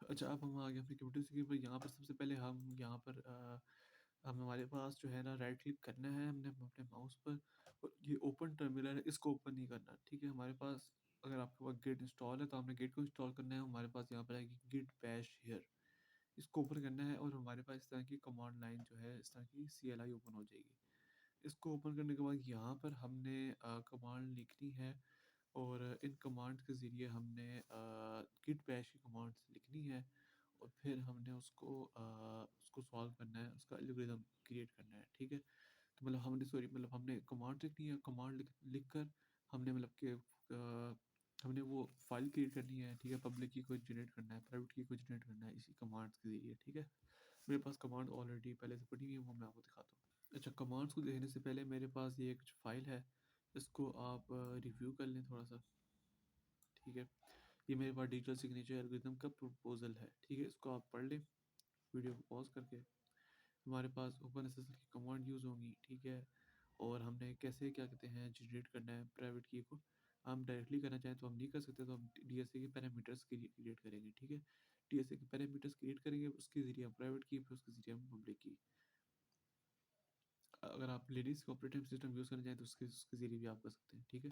अच्छा, अब हम आ गए अपने कंप्यूटर स्क्रीन पर। यहाँ पर सबसे पहले हम यहाँ पर हम हमारे पास जो है ना राइट क्लिक करना है हमने अपने माउस पर, और ये ओपन टर्मिनल है, इसको ओपन नहीं करना, ठीक है। हमारे पास अगर आपके पास गिट इंस्टॉल है तो हमने गिट को इंस्टॉल करना है। हमारे पास यहाँ पर आएगी गिट बैश हियर, इसको ओपन करना है और हमारे पास इस तरह की कमांड लाइन जो है इस तरह की CLI ओपन हो जाएगी। इसको ओपन करने के बाद यहाँ पर हमने कमांड लिखनी है, और इन कमांड्स के ज़रिए हमने गिट बैश की कमांड्स लिखनी है, और फिर हमने उसको सॉल्व करना है, उसका एल्गोरिदम क्रिएट करना है, ठीक है। तो मतलब हमने कमांड लिखनी है, कमांड लिख कर हमने हमने वो फाइल क्रिएट करनी है, ठीक है। पब्लिक की कोई जनरेट करना है, प्राइवेट की कोई जनरेट करना है इसी कमांड्स के ज़रिए, ठीक है। मेरे पास कमांड ऑलरेडी पहले से पड़ी हुई है, वो मैं आपको दिखाता हूँ। अच्छा, कमांड्स को देखने से पहले मेरे पास ये एक फाइल है, इसको आप रिव्यू कर लें थोड़ा सा, ठीक है। ये मेरे पास डिजिटल सिग्नेचर एल्गोरिथम का प्रपोजल है, ठीक है। इसको आप पढ़ लें वीडियो को पॉज करके। हमारे पास ओपन एसएसएल की कमांड यूज़ होंगी, ठीक है। और हमने कैसे क्या कहते हैं जनरेट करना है प्राइवेट की को। हम डायरेक्टली करना चाहें तो हम नहीं कर सकते, तो हम DSA के पैरामीटर्स क्रिएट करेंगे, ठीक है। DSA के पैरामीटर्स क्रिएट करेंगे, उसके ज़रिए हम प्राइवेट की, फिर उसके ज़रिए हम पब्लिक की। अगर आप लिनक्स ऑपरेटिंग सिस्टम यूज़ करना चाहें तो उसके उसके ज़रिए भी आप कर सकते हैं, ठीक है।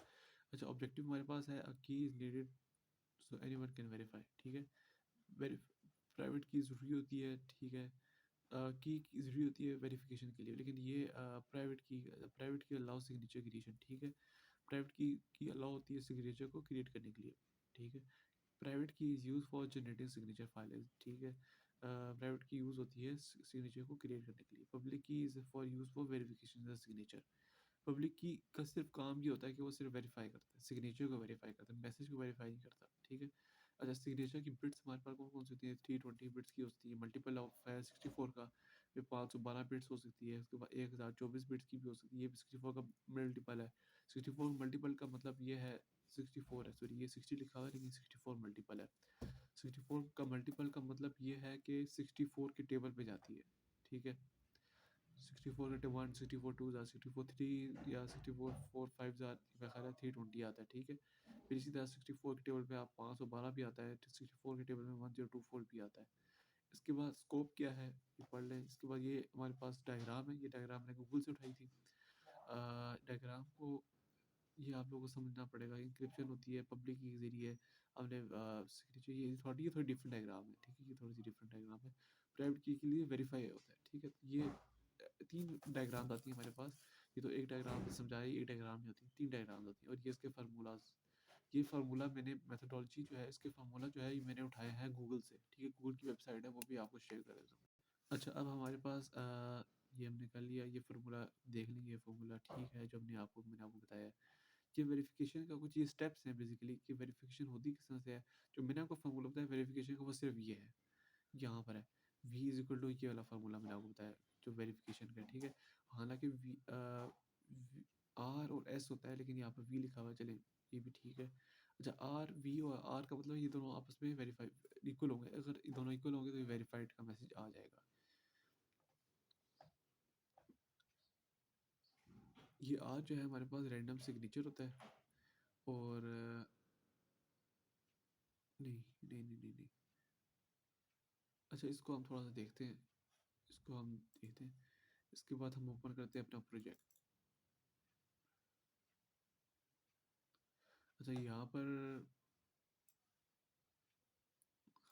अच्छा, ऑब्जेक्टिव हमारे पास है अ की is needed so anyone can verify, ठीक है। वेरी प्राइवेट की ज़रूरी होती है, ठीक है। की ज़रूरी होती है वेरिफिकेशन के लिए, लेकिन ये प्राइवेट की अलाउ सिग्नेचर क्रिएशन, ठीक है। प्राइवेट की अलाउ होती है सिग्नेचर को क्रिएट करने के लिए, ठीक है। प्राइवेट की is use for generating signature file, ठीक है। प्राइवेट की यूज़ होती है सिग्नेचर को क्रिएट करने के लिए। पब्लिक की is for use for verification signature. Public key का सिर्फ काम ये होता है कि वो सिर्फ वेरीफाई करता है, सिग्नेचर को वेरीफाई करता है, मैसेज को वेरीफाई नहीं करता, ठीक है। अच्छा, सिग्नेचर की बिट्स हमारे पास कौन कौन सी होती है? 320 बिट्स की होती है, मल्टीपल ऑफ है 64 का, फिर 512 बिट्स हो सकती है, उसके बाद 1024 बिट्स की भी हो सकती है। ये 64 का मल्टीपल है। 64 मल्टीपल का मतलब ये है 64 है, सॉरी ये 60 लिखा हुआ है लेकिन 64 मल्टीपल है। 64 का मल्टीपल का मतलब ये है कि 64 के टेबल पे जाती है, ठीक है। 64 into 1, 64 2 ज़ा 64 3 या 64 4 5 ज़ा मेरा ख्याल है 320 आता है, ठीक है। फिर इसी तरह 64 के टेबल पे आप 512 भी आता है, 64 के टेबल में 1024 भी आता है। इसके बाद स्कोप क्या है ये पढ़ लें। इसके बाद ये हमारे पास डायग्राम है, ये डायग्राम मैंने गूगल से उठाई थी। डायग्राम को ये आप लोगों को समझना पड़ेगा। इंक्रिप्शन होती है पब्लिक की के ज़रिए, हमने सिग्नेचर ये थोड़ी डिफरेंट डायग्राम है, ठीक है। ये थोड़ी सी डिफरेंट डायग्राम है। प्राइवेट की के लिए वेरीफाई होता है, ठीक है। ये 3 डायग्राम्स आती हैं हमारे पास। ये तो एक डायग्राम से समझा रही है, एक डायग्राम नहीं होती, 3 डायग्राम्स होती हैं, और ये इसके फार्मूलाज़। ये फार्मूला मैंने मेथोडोलॉजी जो है इसके फार्मूला जो है ये मैंने उठाए हैं गूगल से, ठीक है। गूगल की वेबसाइट है, वो भी आपको शेयर कर देता हूँ। अच्छा, अब हमारे पास ये हमने कर लिया, ये फार्मूला देख लेंगे, ये फार्मूला ठीक है जो मैंने आपको बताया है। कि वेरिफिकेशन का कुछ ये स्टेप्स हैं बेसिकली, कि वेरिफिकेशन होती किस तरह से है। जो मैंने आपको फार्मूला बताया वेरिफिकेशन का वो सिर्फ ये है, यहाँ पर है। V इज इक्वल टू ये वाला फार्मूला मैंने आपको बताया जो वेरिफिकेशन का है, ठीक है। हालांकि R और S होता है, लेकिन यहाँ पर V लिखा हुआ है, चले ये भी ठीक है। अच्छा, V और R का मतलब ये दोनों आपस में वेरीफाई इक्वल होंगे। अगर ये दोनों इक्वल होंगे तो ये वेरीफाइड का मैसेज आ जाएगा। ये R जो है हमारे पास रैंडम सिग्नेचर होता है, और नहीं नहीं नहीं नहीं नहीं। अच्छा, इसको हम थोड़ा सा देखते हैं, इसको हम देखते हैं। इसके बाद हम ओपन करते हैं अपना प्रोजेक्ट। अच्छा, यहाँ पर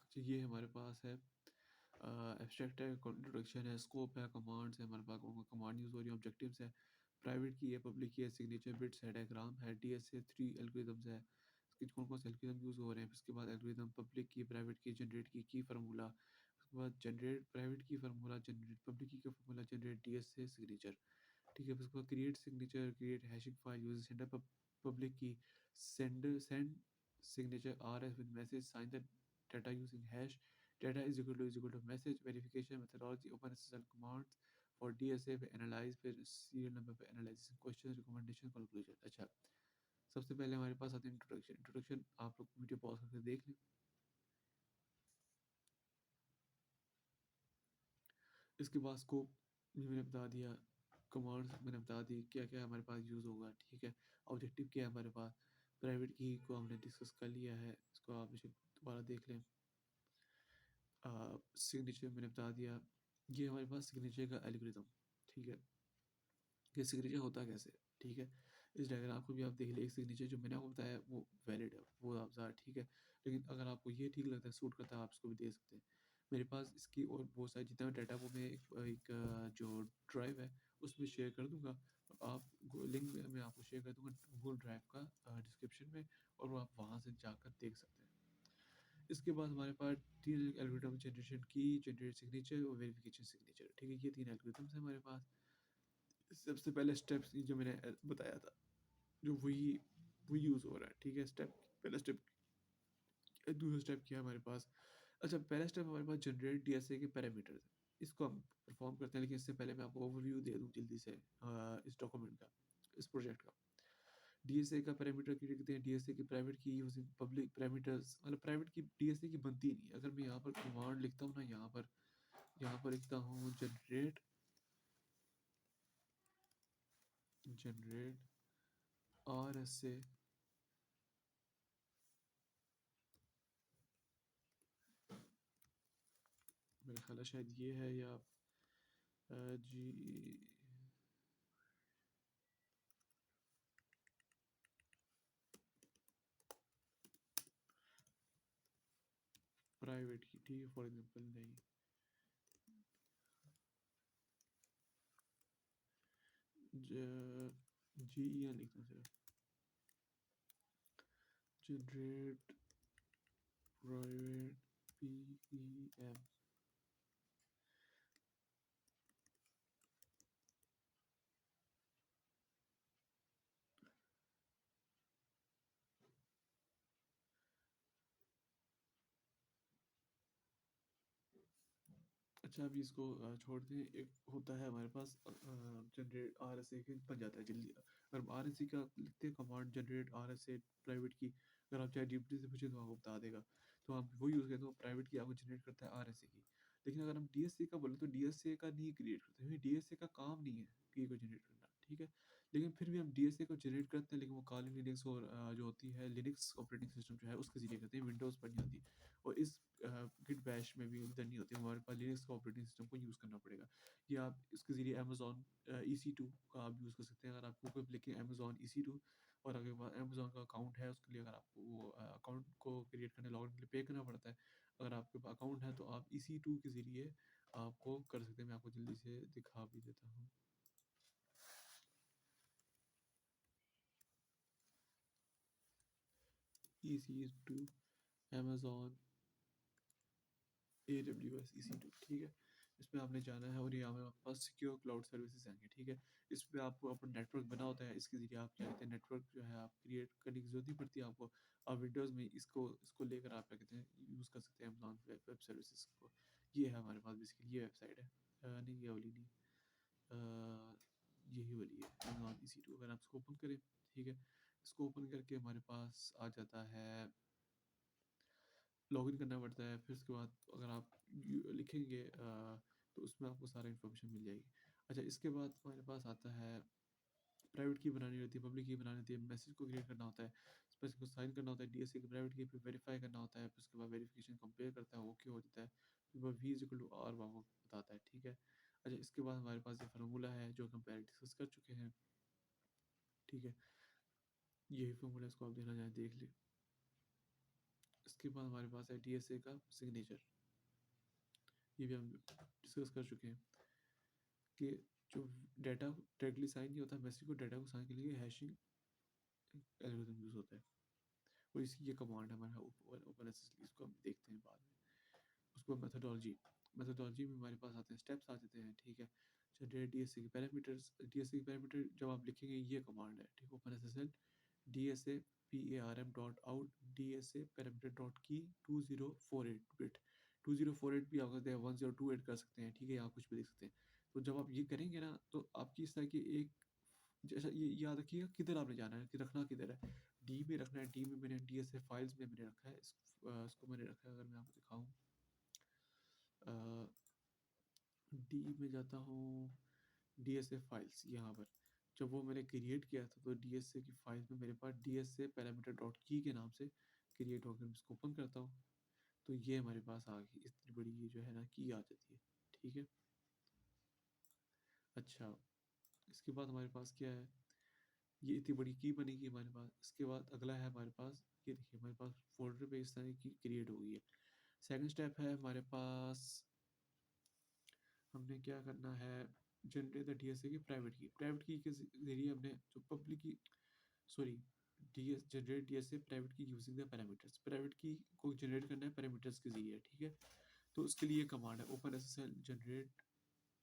अच्छा, ये हमारे पास है एब्स्ट्रैक्ट है, इंट्रोडक्शन है, स्कोप है, कमांड्स है, हमारे पास कमांड यूज़ हो रही है, ऑब्जेक्टिव्स है, प्राइवेट की है, पब्लिक की है, सिग्नेचर बिट्स है, डायग्राम है, DSA 3 एल्गोरिदम्स है, इसके कौन कौन से एल्गोरिदम यूज़ हो रहे हैं। उसके बाद algorithm public key, private key, generate key formula. उसके बाद generate private key formula, generate public key formula, generate DSA signature, ठीक है। फिर उसके बाद create signature, create hashing file use sender public key, send signature RS with message, sign the data using hash, data is equal to message, verification methodology, OpenSSL commands for DSA पे analyze, फिर serial number पे analysis, question, recommendation, conclusion। अच्छा, सबसे पहले हमारे पास आते हैं introduction. Introduction आप लोग वीडियो पॉज करके देख लें। इसके बाद स्कोप ये मैंने बता दिया, कमांड्स मैंने बता दी क्या क्या हमारे पास यूज़ होगा, ठीक है। ऑब्जेक्टिव क्या है हमारे पास, प्राइवेट की को हमने डिस्कस कर लिया है, इसको आप इसे दोबारा देख लें। सिग्नेचर मैंने बता दिया, ये हमारे पास सिग्नेचर का एल्गोरिथम, ठीक है। ये सिग्नेचर होता कैसे, ठीक है। इस डायग्राम को भी आप देख ले, एक सिग्नेचर जो मैंने आपको बताया वो वैलिड है, वो आप ठीक है। लेकिन अगर आपको ये ठीक लगता है, सूट करता है, आप इसको भी दे सकते हैं। मेरे पास इसकी और बहुत सारे जितना डाटा वो मैं जो ड्राइव है उसमें शेयर कर दूंगा। आप लिंक में मैं आपको शेयर कर दूंगा गूगल ड्राइव का डिस्क्रिप्शन में, और वो आप वहाँ से जाकर देख सकते हैं। इसके बाद हमारे पास तीन एल्गोरिथम, जनरेशन की, जनरेट सिग्नेचर और वेरिफिकेशन सिग्नेचर, ठीक है। ये तीन एल्गोरिथम्स हैं हमारे पास। सबसे पहले स्टेप्स जो मैंने बताया था, जो वही वही यूज़ हो रहा है, ठीक है। स्टेप पहला स्टेप, दूसरा स्टेप क्या है हमारे पास। अच्छा, पहला स्टेप हमारे पास जनरेट डीएसए के पैरामीटर्स है, इसको हम परफॉर्म करते हैं। लेकिन इससे पहले मैं आपको ओवरव्यू दे दूं जल्दी से इस डॉक्यूमेंट का, इस प्रोजेक्ट का। डीएसए का पैरामीटर की लिखते हैं, डीएसए की प्राइवेट की यूजिंग पब्लिक पैरामीटर्स, मतलब प्राइवेट की डीएसए की बनती नहीं। अगर मैं यहाँ पर कमांड लिखता हूँ ना, यहाँ पर लिखता हूँ जनरेट आरएसए, मेरा ख्याल है शायद ये है, या जी प्राइवेट की, ठीक है। फॉर एग्जांपल नहीं, जी ई लिखता हूँ सिर्फ, generate private P E M. अच्छा, अभी इसको छोड़ दें। एक होता है हमारे पास जनरेट आर एस ए के बन जाता है जल्दी। अगर आर एस ए का लिखते हैं कमांड, जनरेट आर एस ए प्राइवेट की, अगर आप चाहे जीपीटी से पूछे तो आपको बता देगा। तो आप वो यूज़ करते हो, प्राइवेट की आपको जनरेट करता है आर एस ए की। लेकिन अगर हम डी एस ए का बोले तो डी एस ए का नहीं क्रिएट करते, क्योंकि डी एस ए का काम नहीं है की को जनरेट करना, ठीक है। लेकिन फिर भी हम डी एस ए को जनरेट करते हैं, लेकिन वो काली लिनक्स और जो होती है लिनक्स ऑपरेटिंग सिस्टम जो है उसके जरिए करते हैं, विंडोज़ पर नहीं होती। और इस गिट बैश में भी इधर नहीं होती, हमारे पास लिनक्स का ऑपरेटिंग सिस्टम को यूज़ करना पड़ेगा। या आप इसके ज़रिए अमेज़ॉन EC2 का आप यूज़ कर सकते हैं। अगर आप गूगल पे लिखें अमेज़ॉन EC2, और अगर पास अमेज़ॉन का अकाउंट है, उसके लिए अगर आपको वो अकाउंट को क्रिएट करने, लॉगिन के लिए पे करना पड़ता है। अगर आपके पास अकाउंट है तो आप EC2 के ज़रिए आपको कर सकते हैं। मैं आपको जल्दी से दिखा भी देता हूँ। EC2 अमेज़ॉन AWS EC2, ठीक है। इसमें आपने जाना है और ये हमारे पास सिक्योर क्लाउड सर्विसेज आएंगे, ठीक है। इस पे आपको अपना नेटवर्क बना होता है, इसके ज़रिए आप क्या कहते हैं, नेटवर्क जो है आप क्रिएट करने की ज़रूरत नहीं पड़ती आपको। आप विंडोज़ में इसको इसको लेकर आप क्या कहते हैं यूज़ कर सकते हैं अमेज़ॉन वेब सर्विसेज को। ये है हमारे पास बेसिकली, ये वेबसाइट है। नहीं, ये वाली नहीं, यही वाली है अमेज़ॉन EC2। अगर आप इसको ओपन करें, ठीक है, इसको ओपन करके हमारे पास आ जाता है, लॉगिन करना पड़ता है। फिर उसके बाद अगर आप लिखेंगे तो उसमें आपको सारा इन्फॉर्मेशन मिल जाएगी। अच्छा, इसके बाद हमारे पास आता है, प्राइवेट की बनानी होती है, पब्लिक की बनानी होती है, मैसेज को क्रिएट करना होता है, फिर इसको साइन करना होता है डीएसए की प्राइवेट की, फिर वेरीफाई करना होता है, फिर उसके बाद वेरिफिकेशन कंपेयर करता है, ओके हो जाता है, फिर वह V is equal to R वो बताता है, ठीक है। अच्छा, इसके बाद हमारे पास ये फार्मूला है जो हम पहले डिस्कस कर चुके हैं, ठीक है। यही फार्मूला, इसको आप देखना चाहें देख ले। इसके बाद हमारे पास है डीएसए का सिग्नेचर, ये भी हम डिस्कस कर चुके हैं कि जो डाटा डायरेक्टली साइन नहीं होता, मैसेज को डाटा को साइन के लिए हैशिंग एल्गोरिथम यूज़ होता है। और इसकी ये कमांड है हमारा ओपन एसएसएल, इसको हम देखते हैं बाद में। उसको मेथोडोलॉजी, मेथोडोलॉजी में हमारे पास आते हैं स्टेप्स आ जाते हैं, ठीक है। जनरेट डीएसए के पैरामीटर्स, डीएसए के पैरामीटर जब आप लिखेंगे ये कमांड है, ठीक। Open SSL DSA PARM.out DSA parameter dot की 2048 बिट, 2048 भी आप करते हैं, 1028 कर सकते हैं, ठीक है। यहाँ कुछ भी लिख सकते हैं। तो जब आप ये करेंगे ना, तो आपकी इस तरह की एक, जैसा ये याद रखिएगा किधर आपने जाना है, कि रखना किधर है। डी में रखना है, डी में मैंने डीएसए फाइल्स में मैंने रखा है, इसको मैंने रखा है, अगर मैं आपको दिखाऊं डी में जाता हूँ, DSA फाइल्स यहाँ पर। जब वो मैंने क्रिएट किया था तो DSA की फाइल्स में मेरे पास DSA पैरामीटर डॉट की के नाम से क्रिएट होकर मैं इसको ओपन करता हूँ, तो ये हमारे पास आ गई इतनी बड़ी ये जो है ना की आ जाती है। ठीक है, अच्छा इसके बाद हमारे पास क्या है, ये इतनी बड़ी की बनेगी हमारे पास। इसके बाद अगला है हमारे पास, ये देखिए हमारे पास फोल्डर पे इस तरह की क्रिएट हो गई है। सेकंड स्टेप है हमारे पास, हमने क्या करना है, जनरेट द DSA की प्राइवेट की के जरिए हमने जो पब्लिक की, sorry, DS generate DSA private की यूजिंग द पैरामीटर्स, प्राइवेट की को जनरेट करना है पैरामीटर्स के जरिए। ठीक है, तो उसके लिए कमांड है ओपन एसएसएल जनरेट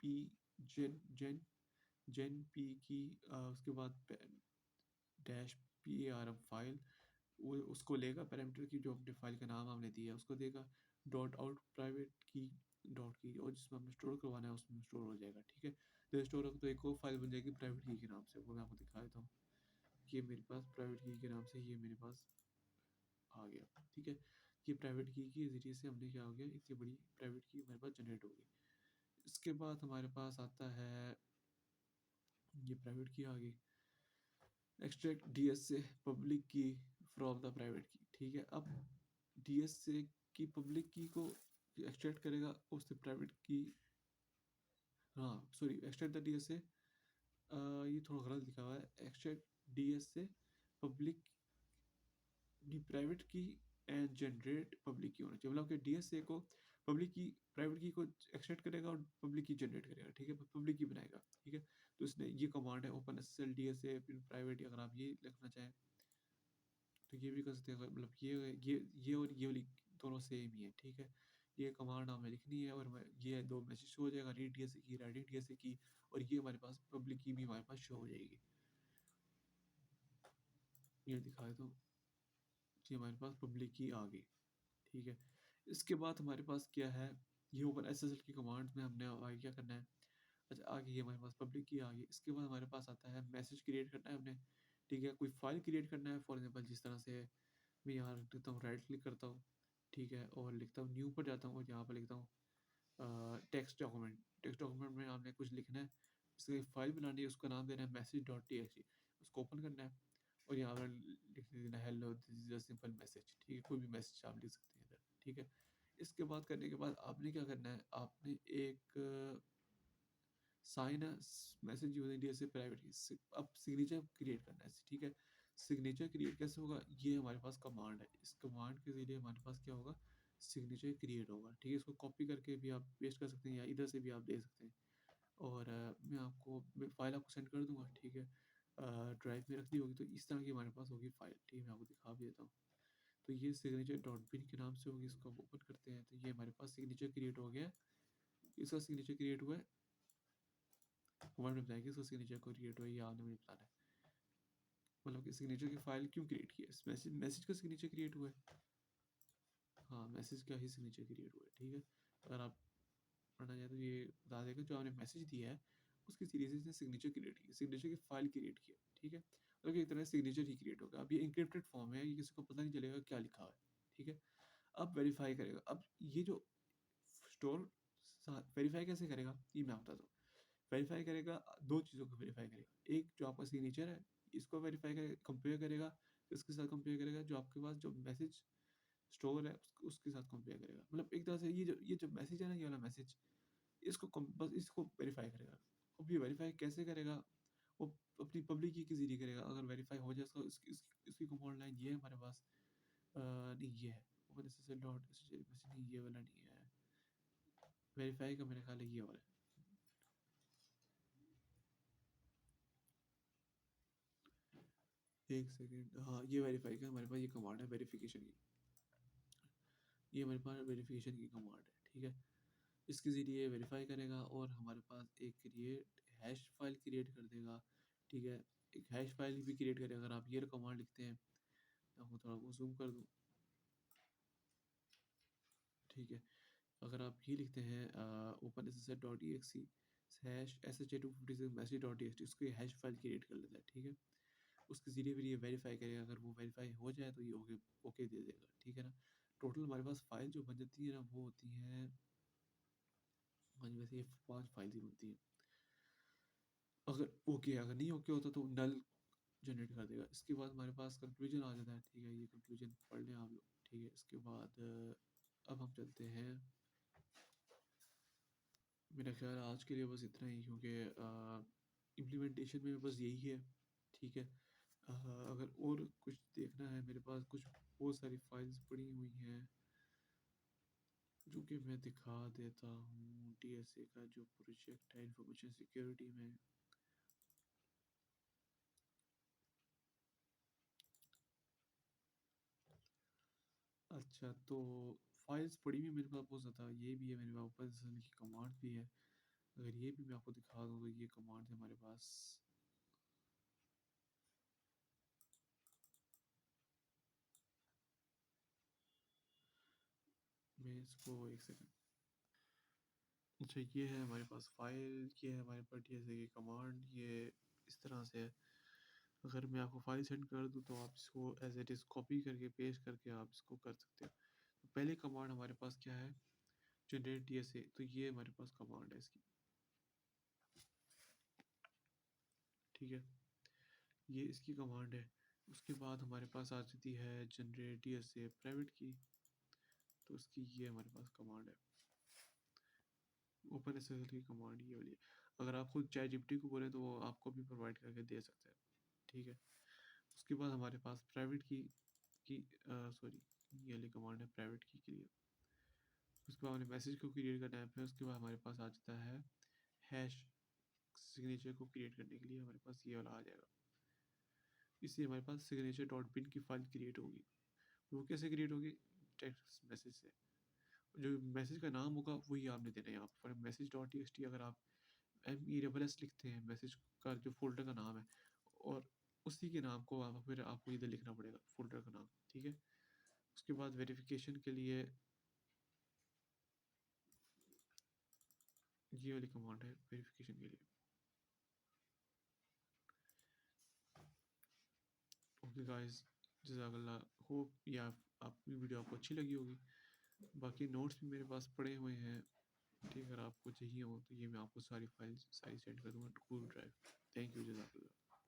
पी जेन जेन जेन पी की, उसके बाद डैश PARM फाइल, वो उसको लेगा पैरामीटर की, जो अपने फाइल का नाम हमने दिया है उसको देगा, डॉट आउट प्राइवेट की डॉट की, और जिसमें हमें स्टोर करवाना है उसमें स्टोर हो जाएगा। ठीक है, जब स्टोर होगा तो एक और फाइल बन जाएगी प्राइवेट की के नाम से, वो मैं आपको दिखा देता हूँ। ये मेरे पास प्राइवेट की के नाम से ये मेरे पास आ गया। ठीक है, ये प्राइवेट की के जरिए से हमने क्या हो गया, इतनी बड़ी प्राइवेट की हमारे पास जनरेट हो गई। इसके बाद हमारे पास आता है, ये प्राइवेट की आ गई, extract DSA public key from the private की। ठीक है, अब DSA की पब्लिक की को एक्सट्रैक्ट करेगा उससे प्राइवेट की, हाँ सॉरी, एक्सट्रैक्ट द DSA, ये थोड़ा गलत लिखा हुआ है, एक्सट्रैक्ट DSA पब्लिक दी प्राइवेट की एंड जनरेट पब्लिक की होना चाहिए, मतलब कि DSA को पब्लिक की प्राइवेट की को एक्सट्रैक्ट करेगा और पब्लिक की जनरेट करेगा। ठीक है, पब्लिक की बनाएगा। ठीक है, तो इसने ये कमांड है ओपन एसएसएल DSA फिर प्राइवेट, अगर आप ये लिखना चाहें तो ये भी कर सकते हैं, मतलब ये और ये वाली दोनों सेम ही है। ठीक है, ये कमांड हमें लिखनी है और ये दो मैसेज शो हो जाएगा, रीड DSA की, राइटिंग DSA की, और ये हमारे पास पब्लिक की भी हमारे पास शो हो जाएगी। ये दिखा देता हूँ, ये हमारे पास पब्लिक की आ गई। ठीक है, इसके बाद हमारे पास क्या है, ये ओपन एसएसएल की कमांड में हमने आगे क्या करना है, अच्छा आ गई हमारे पास पब्लिक की आ गई। इसके बाद हमारे पास आता है मैसेज क्रिएट करना है हमने। ठीक है, कोई फाइल क्रिएट करना है, फॉर एग्जाम्पल जिस तरह से मैं यहाँ लिखता हूँ, राइट क्लिक करता हूँ, ठीक है, और लिखता हूँ न्यू पर जाता हूँ और यहाँ पर लिखता हूँ टेक्स्ट डॉक्यूमेंट। टेक्स्ट डॉक्यूमेंट में आपने कुछ लिखना है, उसकी फाइल बनानी है, उसका नाम देना है message.txt, उसको ओपन करना है और यहाँ पर लिख देना है hello this is a simple message. ठीक है, कोई भी मैसेज आप लिख सकते हैं इधर। ठीक है, इसके बाद करने के बाद आपने क्या करना है, आपने एक sign message using DSA private key, अब सिग्नेचर क्रिएट करना है। ठीक है, सिग्नेचर क्रिएट कैसे होगा, ये हमारे पास कमांड है, इस कमांड के जरिए हमारे पास क्या होगा, सिग्नेचर क्रिएट होगा। ठीक है, इसको कॉपी करके भी आप पेस्ट कर सकते हैं या इधर से भी आप दे सकते हैं, और मैं आपको फाइल आपको सेंड कर दूंगा। ठीक है, ड्राइव में रख दी होगी तो इस तरह की हमारे पास होगी फाइल। ठीक है, मैं आपको दिखा भी देता हूँ। तो ये सिग्नेचर डॉट बिन के नाम से होगी, इसको ओपन करते हैं तो ये हमारे पास सिग्नेचर क्रिएट हो गया है। इसका सिग्नेचर क्रिएट हुआ है, कमांड में बताएगी इसका सिग्नेचर को क्रिएट हुआ है, ये आपने मुझे बताना है, मतलब कि सिग्नेचर की फाइल क्यों क्रिएट की है, इस मैसेज का सिग्नेचर क्रिएट हुआ है, हाँ मैसेज का ही सिग्नेचर क्रिएट हुआ है। ठीक है, अगर आप पढ़ना चाहें तो ये बता देगा जो आपने मैसेज दिया है उसकी सीरीज से इसने सिग्नेचर क्रिएट की, सिग्नेचर की फाइल क्रिएट की है। ठीक है, मतलब एक तरह से सिग्नेचर ही क्रिएट होगा। अब ये इंक्रिप्टेड फॉर्म है, ये किसी को पता नहीं चलेगा क्या लिखा हुआ है। ठीक है, अब वेरीफाई करेगा, अब ये जो स्टोर वेरीफाई कैसे करेगा ये मैं बताता हूँ। वेरीफाई करेगा, दो चीज़ों को वेरीफाई करेगा, एक जो आपका सिग्नेचर है इसको वेरीफाई करेगा, कंपेयर करेगा, इसके साथ कंपेयर करेगा जो आपके पास जो मैसेज स्टोर है उसके साथ कंपेयर करेगा। मतलब एक तरह से ये जो मैसेज है ना, ये वाला मैसेज, इसको बस इसको वेरीफाई करेगा। अब ये वेरीफाई कैसे करेगा, वो अपनी पब्लिक की के जरिए करेगा। अगर वेरीफाई हो जाए इसका, इसकी कमांड लाइन ये है हमारे पास, नहीं ये है ओपन एसएसएल डॉट नहीं, ये वाला नहीं है, वेरीफाई का मेरे ख्याल है ये वाला है। एक सेकेंड, हाँ ये वेरीफाई का हमारे पास ये कमांड है वेरिफिकेशन की, ये हमारे पास वेरिफिकेशन की कमांड है। ठीक है, इसके ज़रिए वेरीफाई करेगा और हमारे पास एक क्रिएट हैश फाइल क्रिएट कर देगा। ठीक है, एक हैश फाइल भी क्रिएट करेगा। अगर आप ये कमांड लिखते हैं, आपको थोड़ा वो जूम कर दूँ। ठीक है, अगर आप ये लिखते हैं open S S L dot E X C hash S H A 256 message dot T X T, उसको हैश फाइल क्रिएट कर लेता है। ठीक है, उसके ज़रिए फिर ये वेरीफाई करेगा, अगर वो वेरीफाई हो जाए तो ये ओके ओके दे देगा। ठीक है ना, टोटल हमारे पास फाइल जो बन जाती है ना वो होती हैं हाँ जी, वैसे ये 5 फाइल्स ही बनती हैं। अगर ओके, अगर नहीं ओके होता तो नल जनरेट कर देगा। इसके बाद हमारे पास कंक्लूजन आ जाता है, ठीक है, ये कंक्लूजन पढ़ लें आप लोग, ठीक है। इसके बाद अब हम चलते हैं, मेरा ख्याल आज के लिए बस इतना ही, क्योंकि इम्प्लीमेंटेशन में बस यही है, ठीक है। अगर और कुछ देखना है, मेरे पास कुछ बहुत सारी फाइल्स पड़ी हुई हैं जो कि मैं दिखा देता हूँ। डीएसए का जो प्रोजेक्ट है इंफॉर्मेशन सिक्योरिटी में, अच्छा तो फाइल्स पड़ी हुई है मेरे पास बहुत ज़्यादा। ये भी है मेरे पास, ओपन की कमांड भी है। अगर ये भी मैं आपको दिखा दूँ तो ये कमांड है हमारे पास। मैं इसको एक सेकंड, अच्छा ये है हमारे पास फाइल, ये है हमारे पास डीएसए की कमांड, ये इस तरह से है। अगर मैं आपको फाइल सेंड कर दूँ तो आप इसको एज इट इज़ कॉपी करके पेस्ट करके आप इसको कर सकते हो। तो पहली कमांड हमारे पास क्या है, जनरेट डीएसए, तो ये हमारे पास कमांड है इसकी, ठीक है, ये इसकी कमांड है। उसके बाद हमारे पास आ जाती है जनरेट डीएसए प्राइवेट की, तो उसकी ये हमारे पास कमांड है, ओपन एसएसएल की कमांड ये वाली है। अगर आप खुद चैट जीपीटी को बोले तो वो आपको भी प्रोवाइड करके दे सकते हैं, ठीक है। उसके बाद हमारे पास प्राइवेट की सॉरी, ये वाली कमांड है प्राइवेट की के लिए। उसके बाद हमें मैसेज को क्रिएट करना है, फिर उसके बाद हमारे पास आ जाता है हैश सिग्नेचर को क्रिएट करने के लिए हमारे पास ये वाला आ जाएगा। इससे हमारे पास सिग्नेचर डॉट पिन की फाइल क्रिएट होगी। वो कैसे क्रिएट होगी, टेक्स्ट मैसेज से। जो मैसेज का नाम होगा वही आपने देना है यहाँ पर, message dot T X T. अगर आप MESS लिखते हैं, मैसेज का जो फोल्डर का नाम है, और उसी के नाम को आप फिर आपको इधर लिखना पड़ेगा, फोल्डर का नाम, ठीक है। उसके बाद वेरिफिकेशन के लिए ये वाली कमांड है वेरिफिकेशन के लिए। ओके गाइस, जज़ाकल्लाह। होप या आपकी वीडियो आपको अच्छी लगी होगी। बाकी नोट्स भी मेरे पास पड़े हुए हैं, ठीक है। अगर आपको चाहिए हो तो ये मैं आपको सारी फाइल्स सारी सेंड कर दूँगा गूगल ड्राइव। थैंक यू, जज़ाकल्लाह।